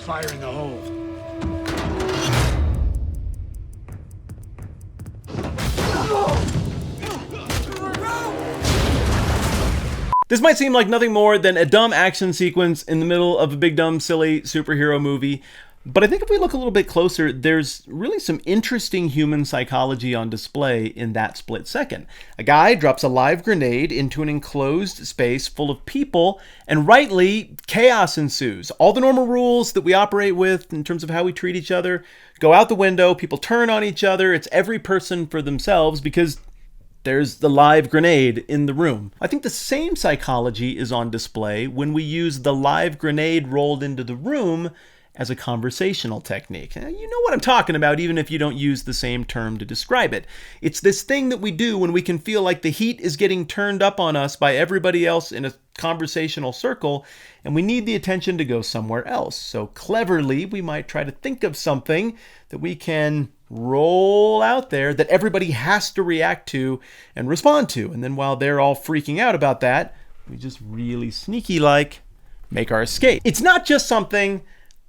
Fire in the hole. This might seem like nothing more than a dumb action sequence in the middle of a big, dumb, silly superhero movie. But I think if we look a little bit closer, there's really some interesting human psychology on display in that split second. A guy drops a live grenade into an enclosed space full of people, and rightly, chaos ensues. All the normal rules that we operate with in terms of how we treat each other go out the window. People turn on each other. It's every person for themselves because there's the live grenade in the room. I think the same psychology is on display when we use the live grenade rolled into the room as a conversational technique. You know what I'm talking about, even if you don't use the same term to describe it. It's this thing that we do when we can feel like the heat is getting turned up on us by everybody else in a conversational circle, and we need the attention to go somewhere else. So cleverly, we might try to think of something that we can roll out there that everybody has to react to and respond to. And then while they're all freaking out about that, we just really sneaky-like make our escape. It's not just something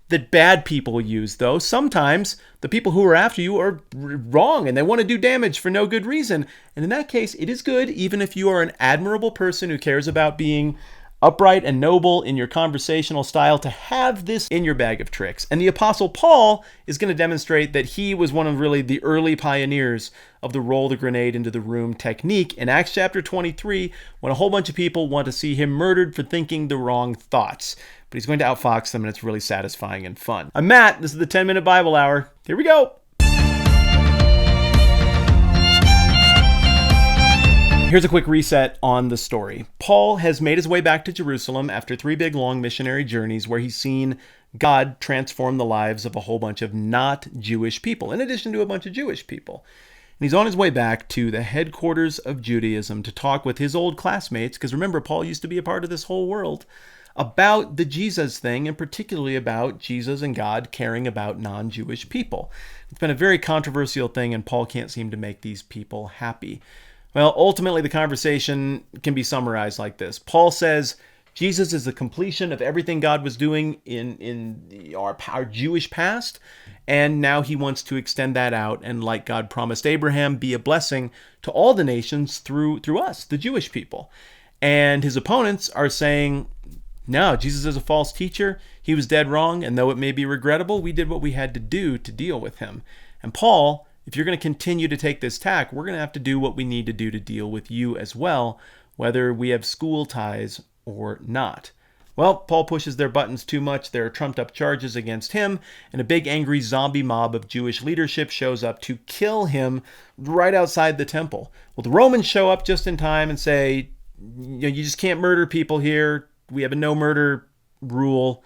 that bad people use, though. Sometimes the people who are after you are wrong and they want to do damage for no good reason. And in that case, it is good, even if you are an admirable person who cares about being upright and noble in your conversational style, to have this in your bag of tricks. And the Apostle Paul is going to demonstrate that he was one of really the early pioneers of the roll the grenade into the room technique in Acts chapter 23, when a whole bunch of people want to see him murdered for thinking the wrong thoughts. But he's going to outfox them, and it's really satisfying and fun. I'm Matt. This is the 10-Minute Bible Hour. Here we go. Here's a quick reset on the story. Paul has made his way back to Jerusalem after 3 big, long missionary journeys where he's seen God transform the lives of a whole bunch of not Jewish people, in addition to a bunch of Jewish people. And he's on his way back to the headquarters of Judaism to talk with his old classmates, because remember, Paul used to be a part of this whole world, about the Jesus thing, and particularly about Jesus and God caring about non-Jewish people. It's been a very controversial thing, and Paul can't seem to make these people happy. Well, ultimately, the conversation can be summarized like this. Paul says Jesus is the completion of everything God was doing in our Jewish past, and now he wants to extend that out and, like God promised Abraham, be a blessing to all the nations through us, the Jewish people. And his opponents are saying, no, Jesus is a false teacher. He was dead wrong, and though it may be regrettable, we did what we had to do to deal with him. And Paul, if you're going to continue to take this tack, we're going to have to do what we need to do to deal with you as well, whether we have school ties or not. Well, Paul pushes their buttons too much. There are trumped-up charges against him, and a big angry zombie mob of Jewish leadership shows up to kill him right outside the temple. Well, the Romans show up just in time and say, you just can't murder people here. We have a no-murder rule.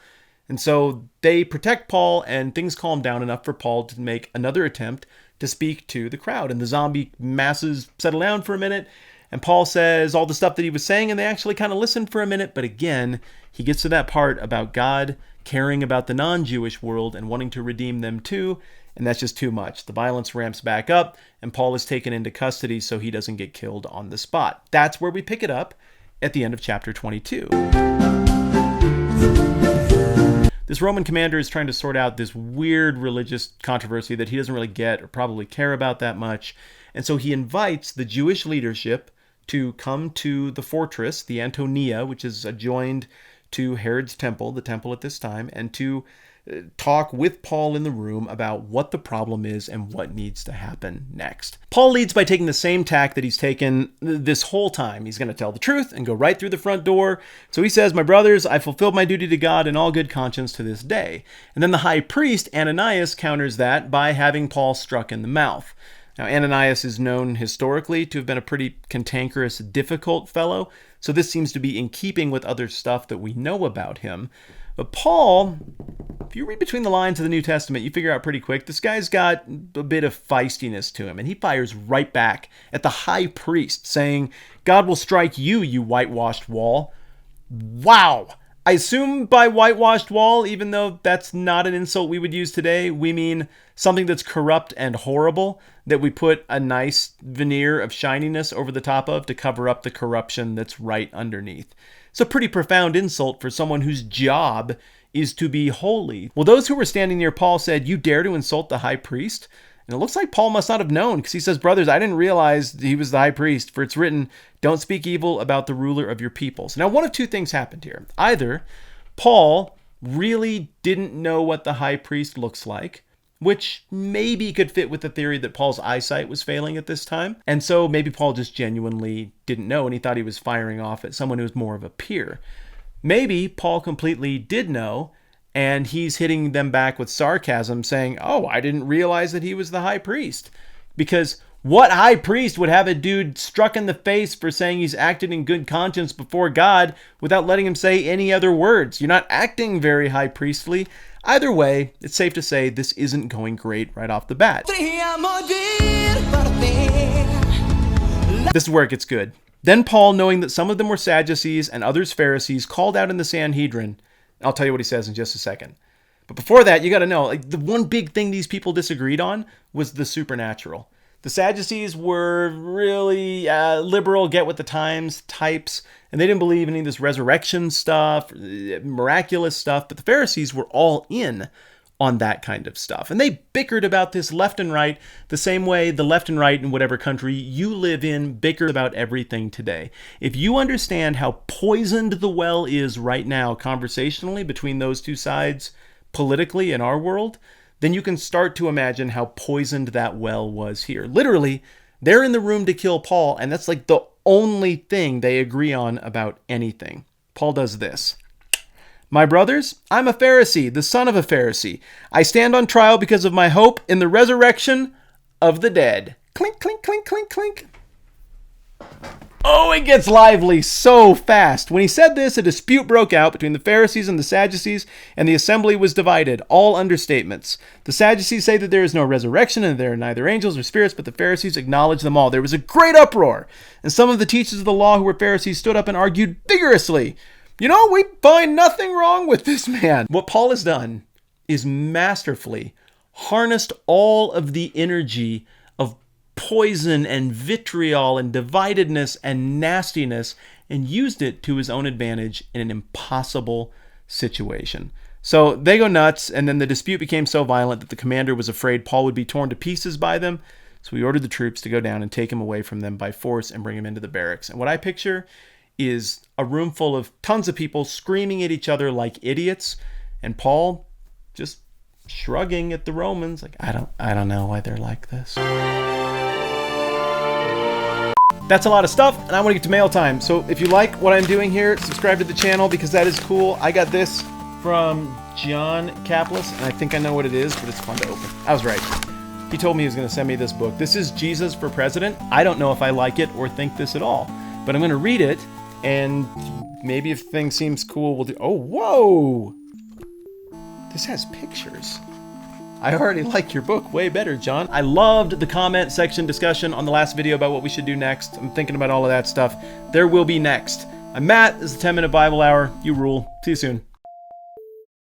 And so they protect Paul, and things calm down enough for Paul to make another attempt to speak to the crowd. And the zombie masses settle down for a minute, and Paul says all the stuff that he was saying, and they actually kind of listen for a minute. But again, he gets to that part about God caring about the non-Jewish world and wanting to redeem them too, and that's just too much. The violence ramps back up, and Paul is taken into custody so he doesn't get killed on the spot. That's where we pick it up at the end of chapter 22. This Roman commander is trying to sort out this weird religious controversy that he doesn't really get or probably care about that much. And so he invites the Jewish leadership to come to the fortress, the Antonia, which is adjoined to Herod's temple, the temple at this time, and to talk with Paul in the room about what the problem is and what needs to happen next. Paul leads by taking the same tack that he's taken this whole time. He's going to tell the truth and go right through the front door. So he says, "My brothers, I fulfilled my duty to God in all good conscience to this day." And then the high priest, Ananias, counters that by having Paul struck in the mouth. Now, Ananias is known historically to have been a pretty cantankerous, difficult fellow, so this seems to be in keeping with other stuff that we know about him. But Paul, if you read between the lines of the New Testament, you figure out pretty quick, this guy's got a bit of feistiness to him, and he fires right back at the high priest, saying, "God will strike you, you whitewashed wall." Wow! I assume by whitewashed wall, even though that's not an insult we would use today, we mean something that's corrupt and horrible, that we put a nice veneer of shininess over the top of to cover up the corruption that's right underneath. It's a pretty profound insult for someone whose job is to be holy. Well, those who were standing near Paul said, "You dare to insult the high priest?" And it looks like Paul must not have known, because he says, "Brothers, I didn't realize he was the high priest, for it's written, don't speak evil about the ruler of your people." So now one of two things happened here. Either Paul really didn't know what the high priest looks like, which maybe could fit with the theory that Paul's eyesight was failing at this time. And so maybe Paul just genuinely didn't know, and he thought he was firing off at someone who was more of a peer. Maybe Paul completely did know, and he's hitting them back with sarcasm, saying, "Oh, I didn't realize that he was the high priest." Because what high priest would have a dude struck in the face for saying he's acted in good conscience before God without letting him say any other words? You're not acting very high priestly. Either way, it's safe to say this isn't going great right off the bat. This is where it gets good. Then Paul, knowing that some of them were Sadducees and others Pharisees, called out in the Sanhedrin. I'll tell you what he says in just a second. But before that, you got to know, like, the one big thing these people disagreed on was the supernatural. The Sadducees were really liberal, get with the times types, and they didn't believe in any of this resurrection stuff, miraculous stuff, but the Pharisees were all in on that kind of stuff. And they bickered about this left and right, the same way the left and right in whatever country you live in bicker about everything today. If you understand how poisoned the well is right now conversationally between those two sides politically in our world, then you can start to imagine how poisoned that well was here. Literally, they're in the room to kill Paul, and that's like the only thing they agree on about anything. Paul does this. "My brothers, I'm a Pharisee, the son of a Pharisee. I stand on trial because of my hope in the resurrection of the dead." Clink, clink, clink, clink, clink. Oh, it gets lively so fast. When he said this, a dispute broke out between the Pharisees and the Sadducees, and the assembly was divided. All understatements. The Sadducees say that there is no resurrection and there are neither angels or spirits, but the Pharisees acknowledge them all. There was a great uproar, and some of the teachers of the law who were Pharisees stood up and argued vigorously. "You know, we find nothing wrong with this man." What Paul has done is masterfully harnessed all of the energy of poison and vitriol and dividedness and nastiness and used it to his own advantage in an impossible situation. So they go nuts, and then the dispute became so violent that the commander was afraid Paul would be torn to pieces by them. So he ordered the troops to go down and take him away from them by force and bring him into the barracks. And what I picture is a room full of tons of people screaming at each other like idiots, and Paul just shrugging at the Romans like, I don't know why they're like this. That's a lot of stuff, and I want to get to mail time. So if you like what I'm doing here, subscribe to the channel because that is cool. I got this from John Kaplis, and I think I know what it is, but it's fun to open. I was right. He told me he was going to send me this book. This is Jesus for President. I don't know if I like it or think this at all, but I'm going to read it, and maybe if things seems cool, we'll do... Oh, whoa! This has pictures. I already like your book way better, John. I loved the comment section discussion on the last video about what we should do next. I'm thinking about all of that stuff. There will be next. I'm Matt. This is the 10-Minute Bible Hour. You rule. See you soon.